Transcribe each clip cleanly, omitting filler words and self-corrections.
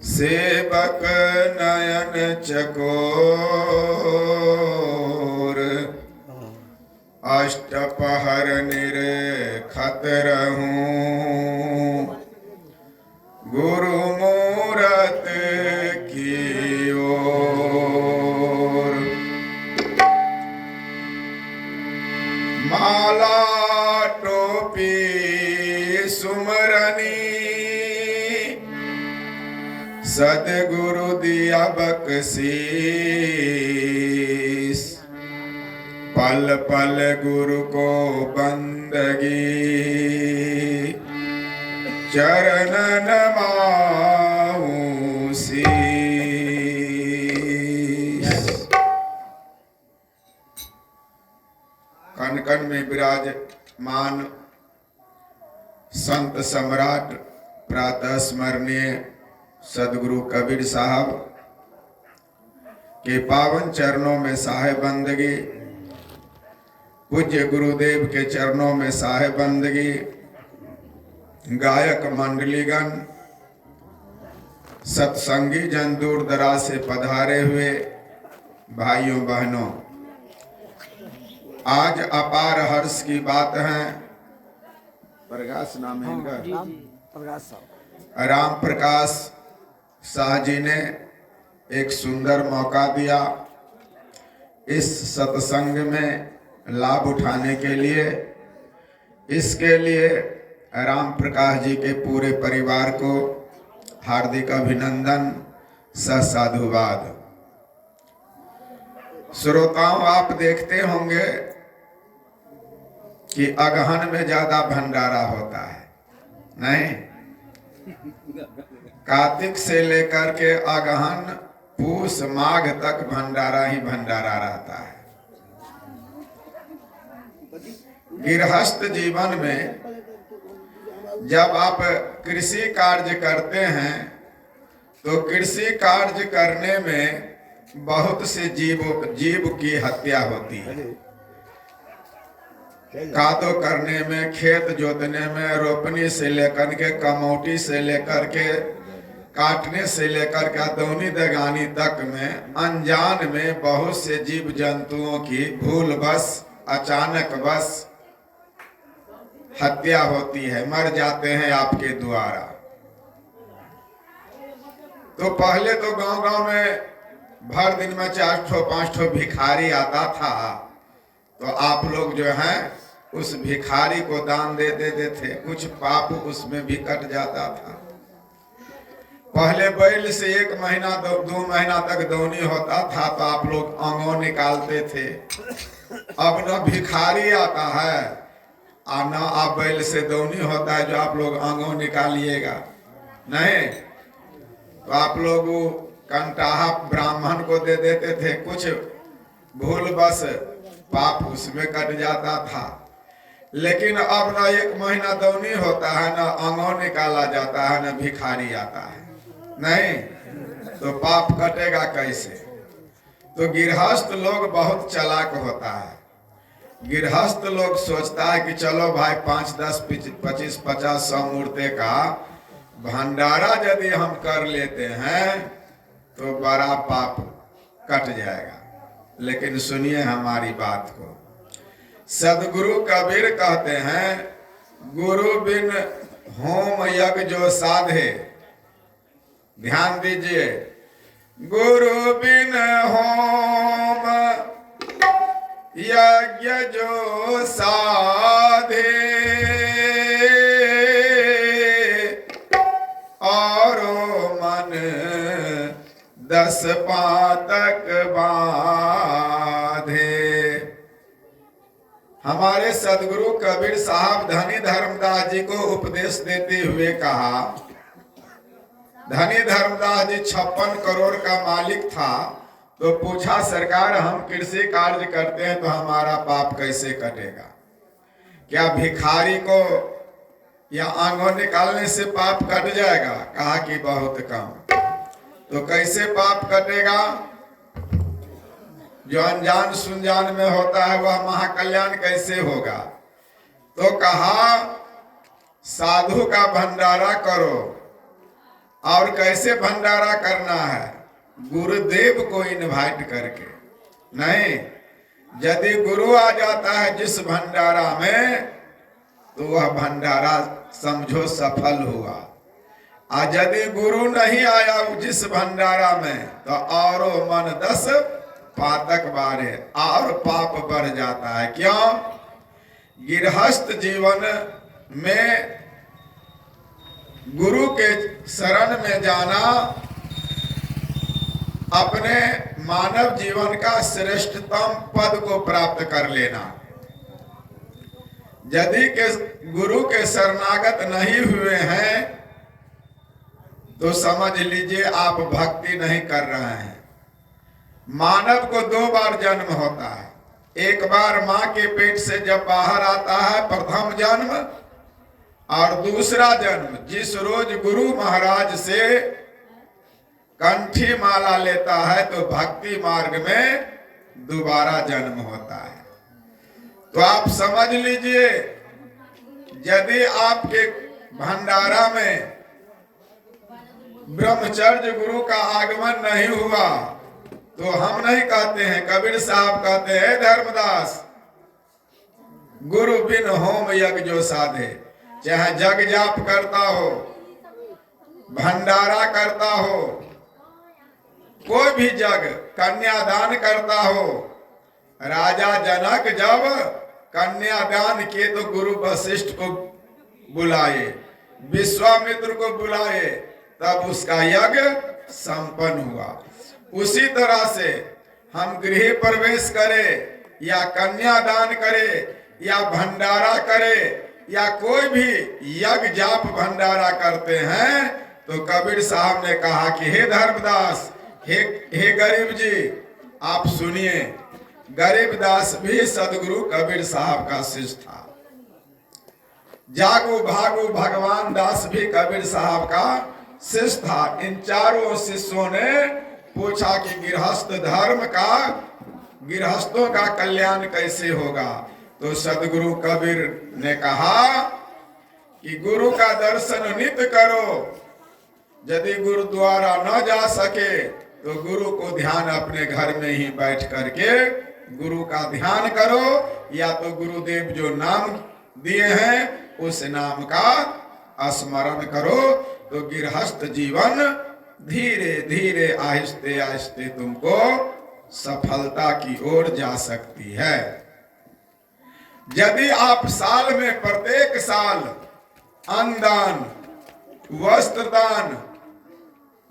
सेवक नयन चकोर अष्टपहर निरखत रहूं। गुरु मूरत की ओर माला टोपी सुमरनी सदगुरु दिया बख्शीश। पल पल गुरु को बंदगी चरण नमाऊं शीश। कण कण में विराजमान संत सम्राट प्रातः स्मरणीय सदगुरु कबीर साहब के पावन चरणों में साहे बंदगी, पूज्य गुरुदेव के चरणों में साहे बंदगी, गायक मंडलीगण, सत्संगी जन दूर दराज से पधारे हुए भाइयों बहनों, आज अपार हर्ष की बात है। प्रकाश नाम है इनका, राम प्रकाश शाह जी ने एक सुंदर मौका दिया इस सत्संग में लाभ उठाने के लिए। इसके लिए राम प्रकाश जी के पूरे परिवार को हार्दिक अभिनंदन सह साधुवाद। श्रोताओं, आप देखते होंगे कि अगहन में ज्यादा भंडारा होता है, नहीं? कार्तिक से लेकर के अगहन पूस माघ तक भंडारा ही भंडारा रहता है। गृहस्थ जीवन में जब आप कृषि कार्य करते हैं तो कृषि कार्य करने में बहुत से जीव की हत्या होती है। कादो करने में, खेत जोतने में, रोपनी से लेकर के कमौटी से लेकर के काटने से लेकर के दौनी दगानी तक में अनजान में बहुत से जीव जंतुओं की भूल बस, अचानक बस हत्या होती है, मर जाते हैं आपके द्वारा। तो पहले तो गांव-गांव में भर दिन में 4-5 भिखारी आता था, तो आप लोग जो हैं उस भिखारी को दान दे देते थे, कुछ पाप उसमें भी कट जाता था। पहले बैल से 1 महीना 2 महीना तक दौनी होता था तो आप लोग अंगों निकालते थे। अब न भिखारी आता है और न आप बैल से दौनी होता है जो आप लोग अंगों निकालिएगा, नहीं। तो आप लोग कंटाहा ब्राह्मण को दे देते थे, कुछ भूल बस पाप उसमें कट जाता था। लेकिन अब न 1 महीना दौनी होता है, न अंगों निकाला जाता है, न भिखारी आता है, नहीं। तो पाप कटेगा कैसे? तो गृहस्थ लोग बहुत चालाक होता है। गृहस्थ लोग सोचता है कि चलो भाई 5, 10, 25, 50, 100 मूर्ति का भंडारा यदि हम कर लेते हैं तो बड़ा पाप कट जाएगा। लेकिन सुनिए हमारी बात को, सदगुरु कबीर कहते हैं, गुरु बिन होम यज्ञ जो साधे। ध्यान दीजिए, गुरु बिन होम यज्ञ जो साधे और मन 10 पातक बांधे। हमारे सदगुरु कबीर साहब धनी धर्मदास जी को उपदेश देते हुए कहा, धनी धर्मदास जी 56 करोड़ का मालिक था, तो पूछा सरकार हम कृषि कार्य करते हैं तो हमारा पाप कैसे कटेगा? क्या भिखारी को या आंगों निकालने से पाप कट जाएगा? कहा कि बहुत कम। तो कैसे पाप कटेगा? जो अनजान सुनजान में होता है वह महाकल्याण कैसे होगा? तो कहा साधु का भंडारा करो, और कैसे भंडारा करना है? गुरुदेव को इनवाइट करके नहीं। यदि गुरु आ जाता है जिस भंडारा में, तो वह भंडारा समझो सफल हुआ। और यदि गुरु नहीं आया जिस भंडारा में, तो औरो मन 10 पातक बारे, और पाप बढ़ जाता है। क्यों? गृहस्थ जीवन में गुरु के शरण में जाना अपने मानव जीवन का श्रेष्ठतम पद को प्राप्त कर लेना। यदि के गुरु के शरणागत नहीं हुए हैं, तो समझ लीजिए आप भक्ति नहीं कर रहे हैं। मानव को 2 बार जन्म होता है। एक बार मां के पेट से जब बाहर आता है, प्रथम जन्म, और दूसरा जन्म जिस रोज गुरु महाराज से कंठी माला लेता है, तो भक्ति मार्ग में दोबारा जन्म होता है। तो आप समझ लीजिए, यदि आपके भंडारा में ब्रह्मचर्य गुरु का आगमन नहीं हुआ, तो हम नहीं कहते हैं, कबीर साहब कहते हैं, धर्मदास गुरु बिन होम यज्ञ जो साधे। चाहे जग जाप करता हो, भंडारा करता हो, कोई भी जग, कन्यादान करता हो। राजा जनक जब कन्यादान किए तो गुरु वशिष्ठ को बुलाए, विश्वामित्र को बुलाए, तब उसका यज्ञ संपन्न हुआ। उसी तरह से हम गृह प्रवेश करें या कन्यादान करें या भंडारा करें या कोई भी यज्ञ जाप भंडारा करते हैं, तो कबीर साहब ने कहा कि हे धर्मदास, हे गरीब जी, आप सुनिए। गरीबदास भी सदगुरु कबीर साहब का शिष्य था। जागो भागो भगवान दास भी कबीर साहब का शिष्य था। इन चारों शिष्यों ने पूछा कि गृहस्थ धर्म का, गृहस्थों का कल्याण कैसे होगा? तो सदगुरु कबीर ने कहा कि गुरु का दर्शन नित्य करो। यदि गुरुद्वारा न जा सके, तो गुरु को ध्यान अपने घर में ही बैठ करके गुरु का ध्यान करो, या तो गुरुदेव जो नाम दिए हैं उस नाम का स्मरण करो। तो गृहस्थ जीवन धीरे धीरे आहिस्ते आहिस्ते तुमको सफलता की ओर जा सकती है। यदि आप साल में प्रत्येक साल अन्नदान, वस्त्रदान,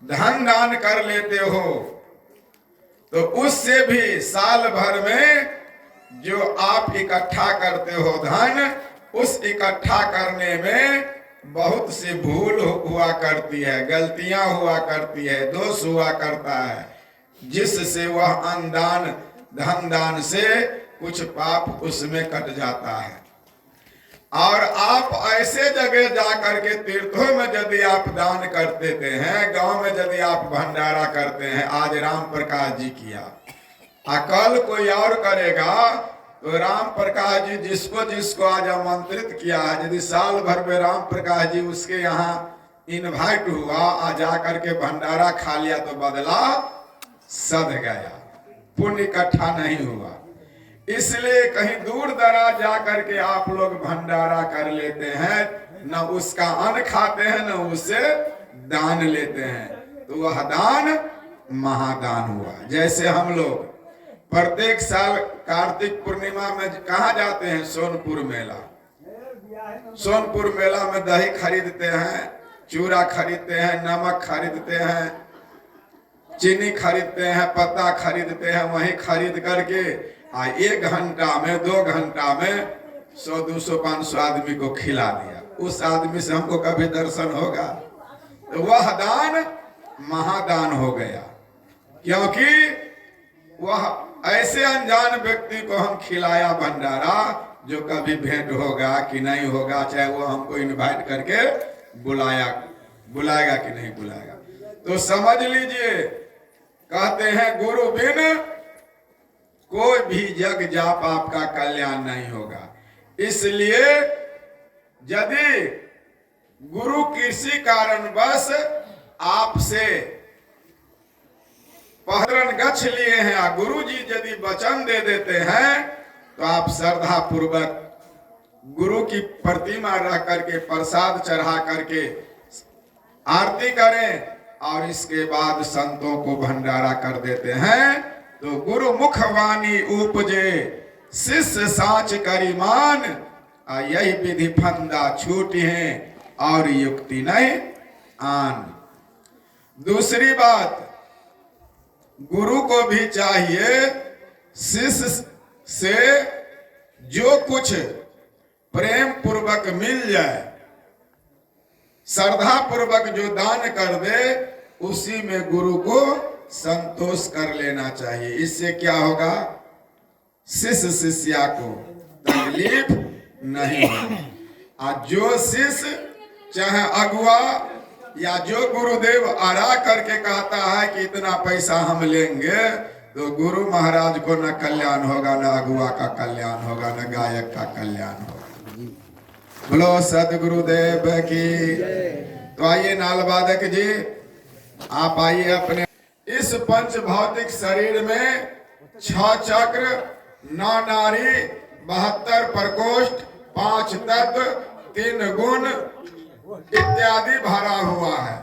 धन दान कर लेते हो, तो उससे भी साल भर में जो आप इकट्ठा करते हो धन, उस इकट्ठा करने में बहुत सी भूल हुआ करती है, गलतियां हुआ करती है, दोष हुआ करता है, जिससे वह अन्नदान धन दान से कुछ पाप उसमें कट जाता है। और आप ऐसे जगह जा करके तीर्थों में यदि आप दान कर देते हैं, गांव में यदि आप भंडारा करते हैं, आज राम प्रकाश जी किया, कल कोई और करेगा, तो राम प्रकाश जी जिसको जिसको आज आमंत्रित किया है, यदि साल भर में राम प्रकाश जी उसके यहाँ इनवाइट हुआ, आ जा करके भंडारा खा लिया, तो बदला सध गया, पुण्य इकट्ठा नहीं हुआ। इसलिए कहीं दूर दराज जा करके आप लोग भंडारा कर लेते हैं, न उसका अन्न खाते हैं न उससे दान लेते हैं, तो वह दान महादान हुआ। जैसे हम लोग प्रत्येक साल कार्तिक पूर्णिमा में कहाँ जाते हैं? सोनपुर मेला। सोनपुर मेला में दही खरीदते हैं, चूड़ा खरीदते हैं, नमक खरीदते हैं, चीनी खरीदते हैं, पत्ता खरीदते हैं। वहीं खरीद करके 1 घंटा में 2 घंटा में 100, 200, 500 आदमी को खिला दिया। उस आदमी से हमको कभी दर्शन होगा? तो वह दान महादान हो गया, क्योंकि वह ऐसे अनजान व्यक्ति को हम खिलाया भंडारा, जो कभी भेंट होगा कि नहीं होगा, चाहे वो हमको इनवाइट करके बुलाएगा कि नहीं बुलाएगा। तो समझ लीजिए, कहते हैं गुरु बिन कोई भी जग जाप आपका कल्याण नहीं होगा। इसलिए यदि गुरु किसी कारणवश आपसे पहरन गछ लिए हैं और गुरु जी यदि वचन दे देते हैं तो आप श्रद्धा पूर्वक गुरु की प्रतिमा रह करके प्रसाद चढ़ा करके आरती करें और इसके बाद संतों को भंडारा कर देते हैं। तो गुरु मुखवाणी उपजे शिष्य साच करिमान, यही विधि फंदा छूट है और युक्ति नहीं आन। दूसरी बात, गुरु को भी चाहिए शिष्य से जो कुछ प्रेम पूर्वक मिल जाए, श्रद्धा पूर्वक जो दान कर दे, उसी में गुरु को संतोष कर लेना चाहिए। इससे क्या होगा, शिष्य शिष्या को तकलीफ नहीं होगी। और जो शिष्य चाहे अगुआ या जो गुरुदेव आरा करके कहता है कि इतना पैसा हम लेंगे, तो गुरु महाराज को न कल्याण होगा, न अगुआ का कल्याण होगा, न गायक का कल्याण होगा। बोलो सदगुरुदेव की। तो आइए नालवादक जी, आप आइए अपने इस पंच भौतिक शरीर में 6 चक्र, 9 नारी, 72 प्रकोष्ठ, 5 तत्व, 3 गुण इत्यादि भरा हुआ है।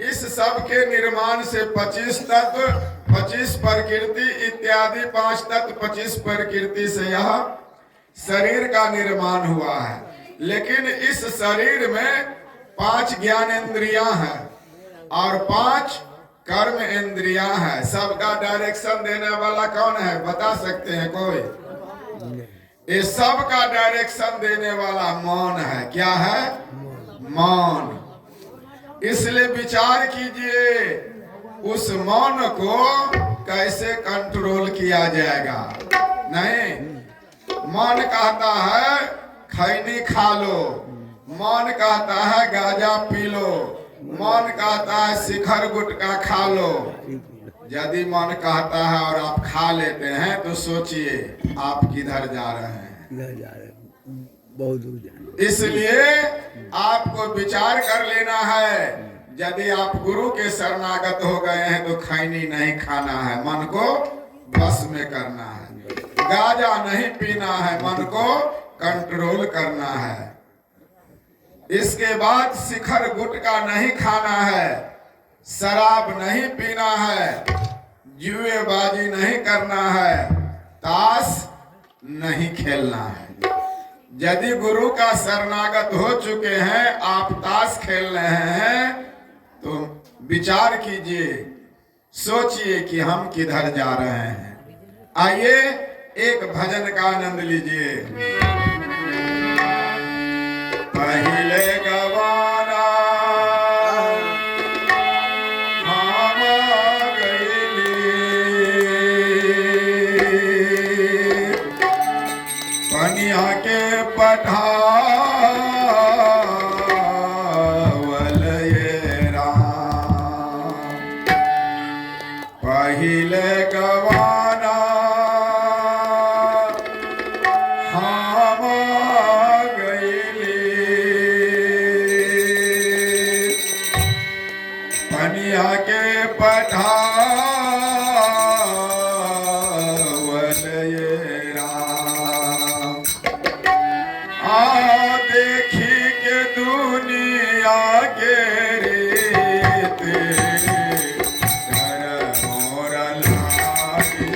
इस सब के निर्माण से 25 तत्व, 25 प्रकृति इत्यादि 5 तत्व 25 प्रकृति से यह शरीर का निर्माण हुआ है। लेकिन इस शरीर में 5 ज्ञानेंद्रियां हैं और 5 कर्म इंद्रियां हैं। सबका डायरेक्शन देने वाला कौन है, बता सकते हैं कोई? इस सब का डायरेक्शन देने वाला मौन है। क्या है? मौन। इसलिए विचार कीजिए उस मौन को कैसे कंट्रोल किया जाएगा। नहीं, मन कहता है खैनी खा लो, मन कहता है गांजा पी लो, मन कहता है शिखर गुटखा खा लो। यदि मन कहता है और आप खा लेते हैं तो सोचिए आप किधर जा रहे हैं। बहुत दूर जाए। इसलिए आपको विचार कर लेना है, यदि आप गुरु के शरणागत हो गए हैं तो खैनी नहीं खाना है, मन को बस में करना है। गांजा नहीं पीना है, मन को कंट्रोल करना है। इसके बाद शिखर गुटखा नहीं खाना है, शराब नहीं पीना है, जुएबाजी नहीं करना है, ताश नहीं खेलना है। यदि गुरु का शरणागत हो चुके हैं, आप ताश खेल रहे हैं, तो विचार कीजिए, सोचिए कि हम किधर जा रहे हैं। आइए एक भजन का आनंद लीजिए। पहले गवाना हम गईली, पनिया के पठावल ये राम। पहले गवाना के पठावल ये राम। देखी के दुनिया के रीत कर मोर लागी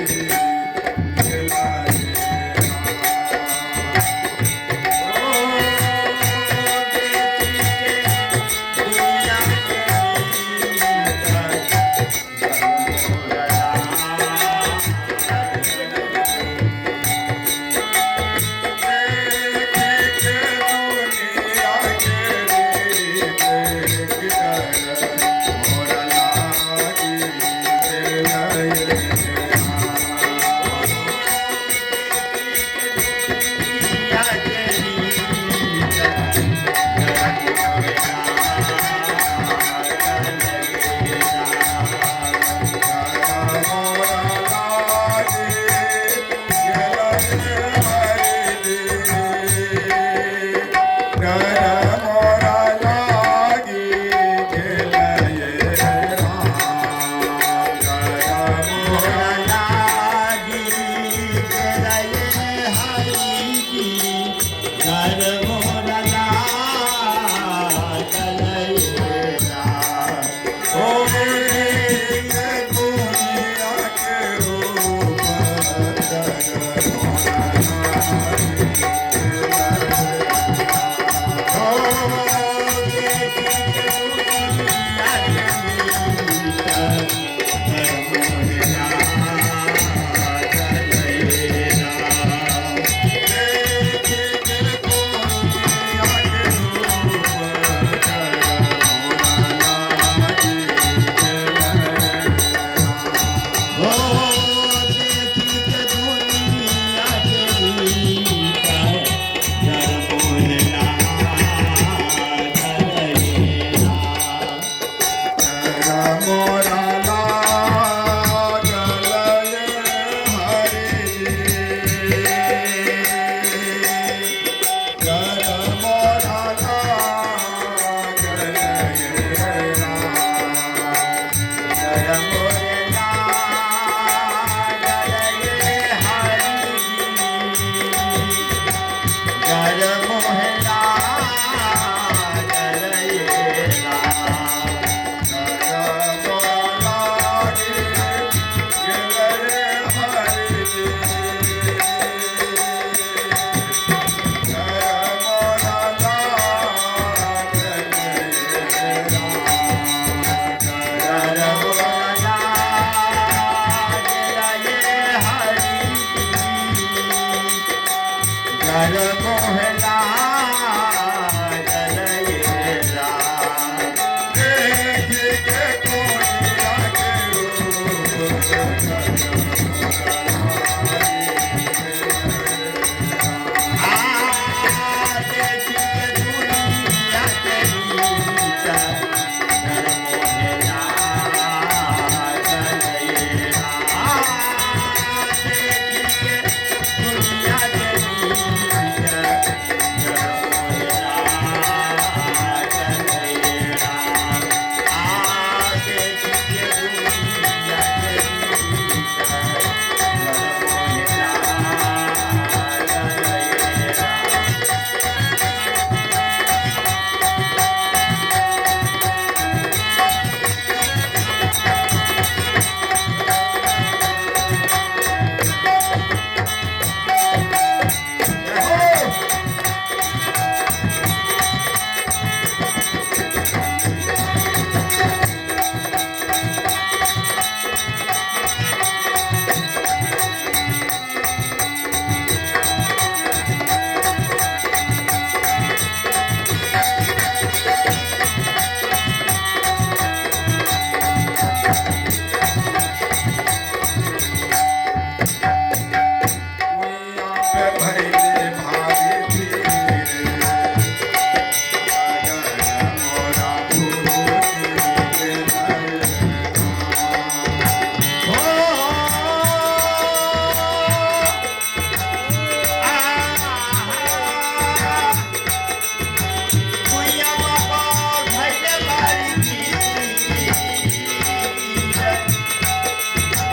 कुइया पे भइले भारी भीड़,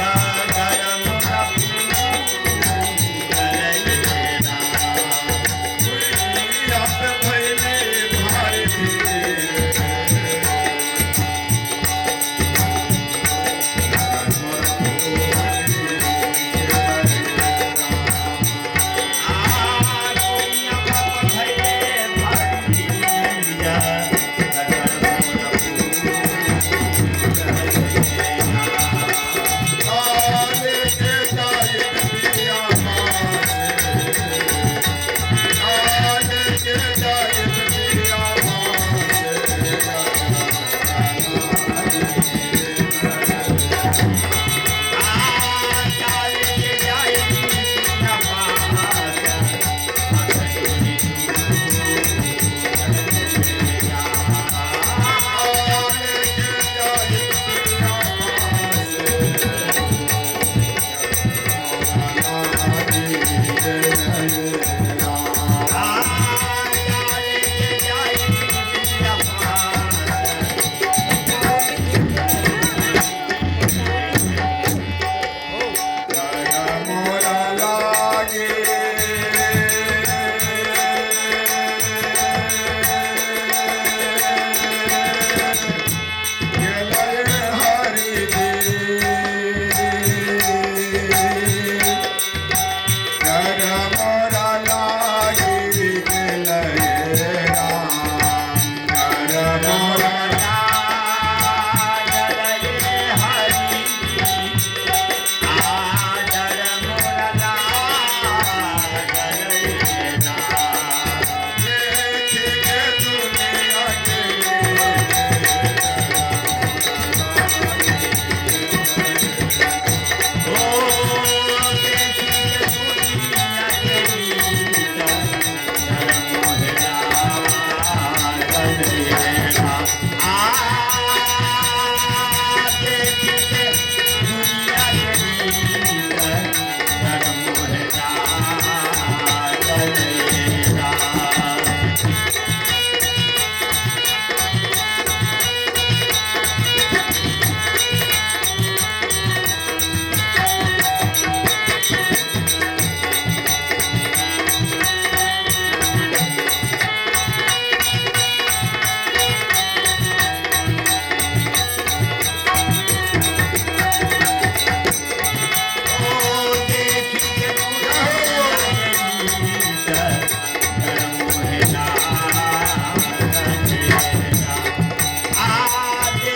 सागर मोरा फूट कुइया पे भइले भारी भीड़, सागर मोरा आले के जाइत पिया मासे, आले के जाइत पिया आले के जाइत पिया मोरा लागे गेलय हरि कर मोरा लागे गेलय राम, कर मोरा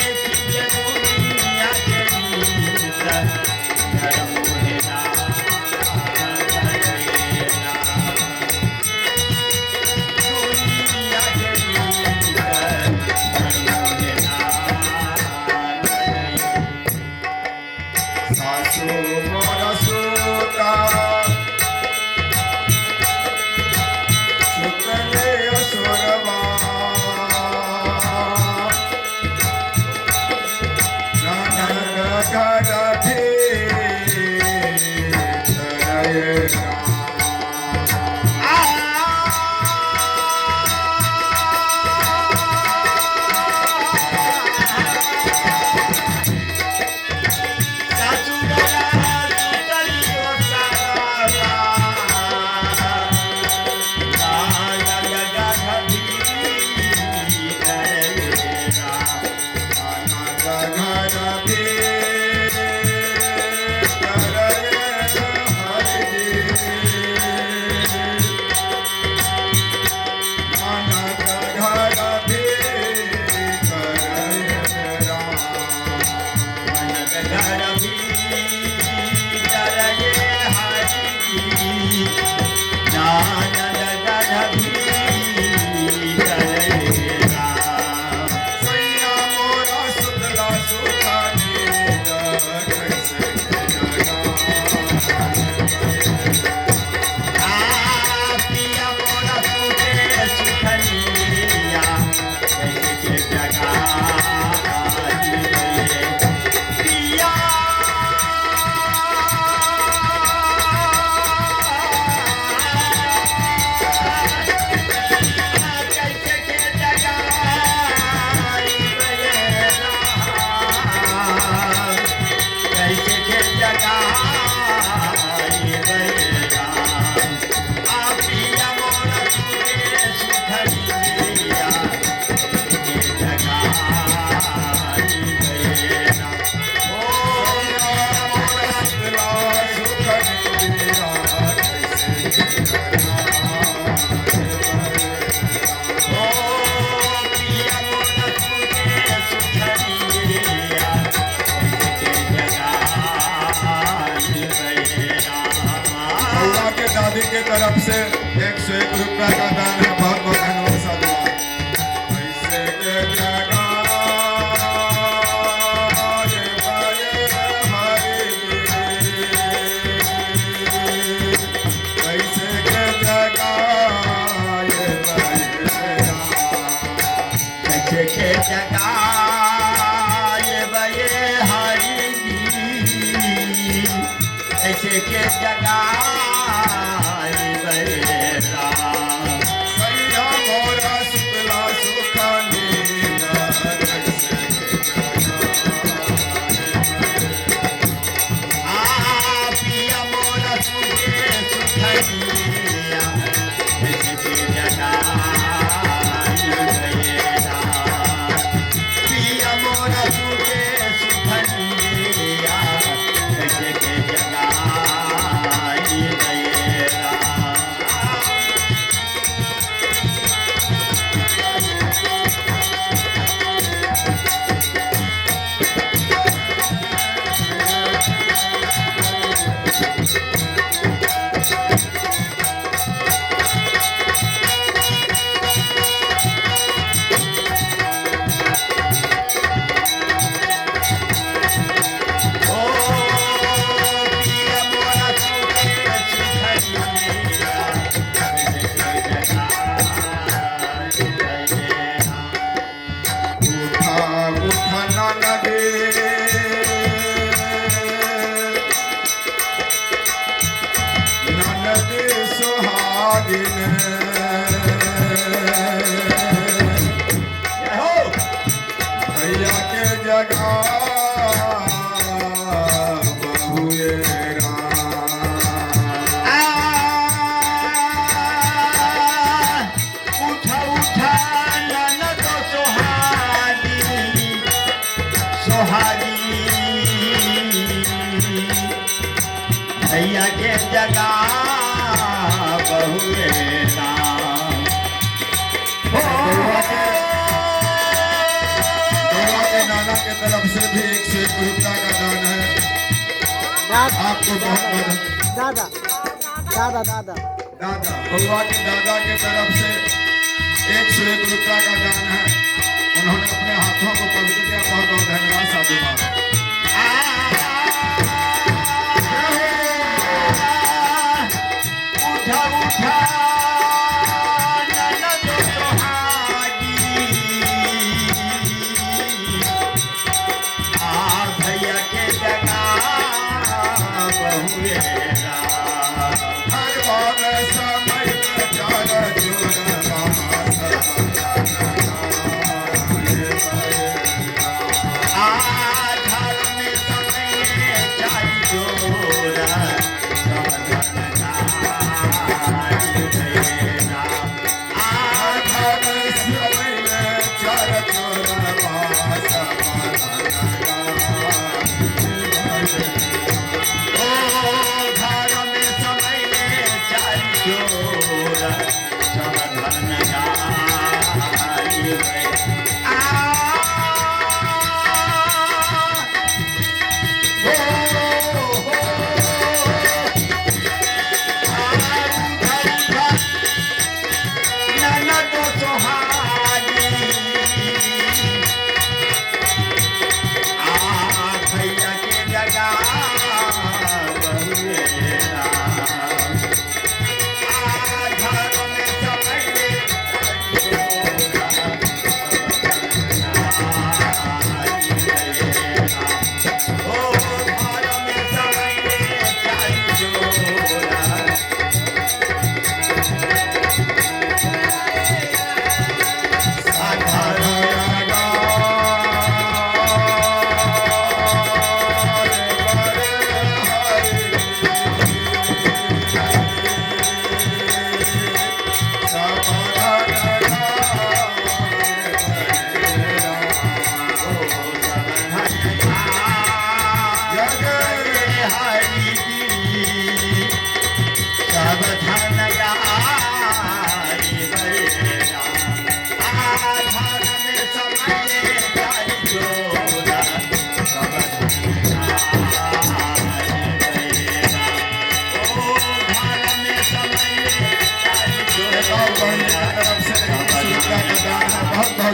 देखे दुनिया के सासू मोरा सूता सुतले असुरवा, ननद घर भीतर सैया मोरा सुतला सुखानी तरफ से 101 रुपया का दान है। बहुत बहुत धन्यवाद साधुवाद। कैसे के जगाए बाए हरि जी, कैसे के जगाए बाए राम। कैसे के जगाए बये हरि जी, कैसे के जगाए बये राम। सैया मोरा शुक्ला सुखनीना, कैसे पिया मोरा सुखे सुखनिया, कैसे के जगाए बये राम। पिया मोरा सुखे सुखनिया, कैसे के जगाए बये राम। ओ पिया मोरा सुखे सुखनिया, कैसे के जगाए बये राम। उठा उठा ननदे, ननदे सुहागिन, जय हो। भैया के जगा बहुए राम। उठा उठा ननद सोहागी, सोहागी भैया के जगा बहुए राम। गौवा के नाना के तरफ से भी 101 रुपया का दान है। आपको बहुत बहुत दादा दादा दादा दादा गौवा के दादा के तरफ से 101 रुपया का दान है। उन्होंने अपने हाथों को पवित्र किया। बहुत बहुत धन्यवाद साधुवाद। उठा उठा ननद सोहागी, भैया के जगा बहुए राम। हर बार समय चार जोड़वा आधा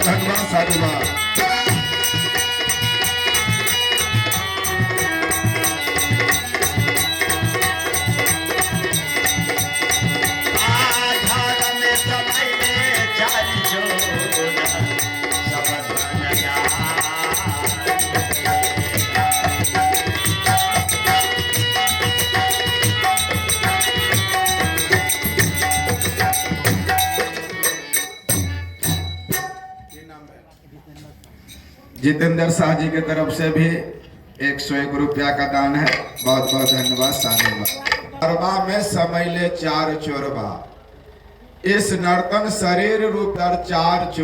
बहुत धन्यवाद साधुवाद। आधार में समैले चारि जोड़ा सब धन जान। जितेंद्र शाह जी की तरफ से भी 101 रुपया का दान है। बहुत बहुत धन्यवाद साधुवाद। अरबा में समैले चार चोरबा, इस नर्तन शरीर रूप दर चार चोर।